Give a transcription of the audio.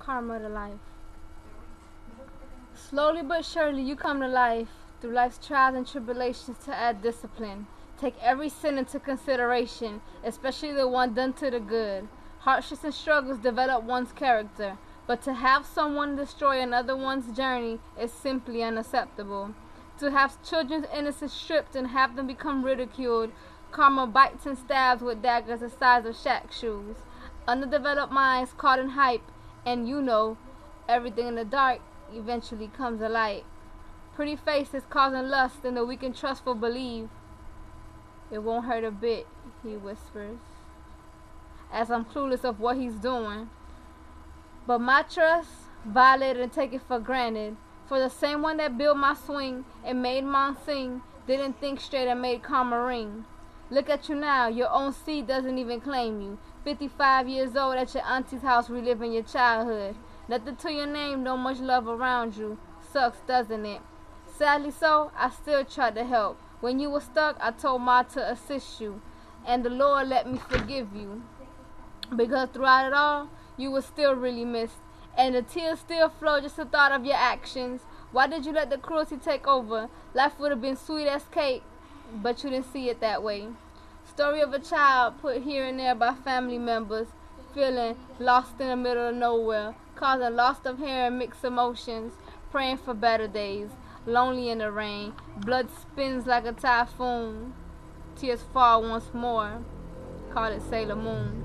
Karma to life. Slowly but surely you come to life through life's trials and tribulations to add discipline. Take every sin into consideration, especially the one done to the good. Hardships and struggles develop one's character, but to have someone destroy another one's journey is simply unacceptable. To have children's innocence stripped and have them become ridiculed, karma bites and stabs with daggers the size of shack shoes. Underdeveloped minds caught in hype, and everything in the dark eventually comes alight. Pretty faces causing lust, and the weak and trustful believe. It won't hurt a bit, he whispers, as I'm clueless of what he's doing. But my trust, violated and taken for granted. For the same one that built my swing and made mine sing, didn't think straight and made karma ring. Look at you now, your own seed doesn't even claim you. 55 years old at your auntie's house reliving your childhood. Nothing to your name, no much love around you. Sucks, doesn't it? Sadly so, I still tried to help. When you were stuck, I told Ma to assist you. And the Lord let me forgive you. Because throughout it all, you were still really missed. And the tears still flow just the thought of your actions. Why did you let the cruelty take over? Life would have been sweet as cake, but you didn't see it that way. Story of a child put here and there by family members, feeling lost in the middle of nowhere, causing loss of hair and mixed emotions, praying for better days, lonely in the rain, blood spins like a typhoon, tears fall once more, call it Sailor Moon.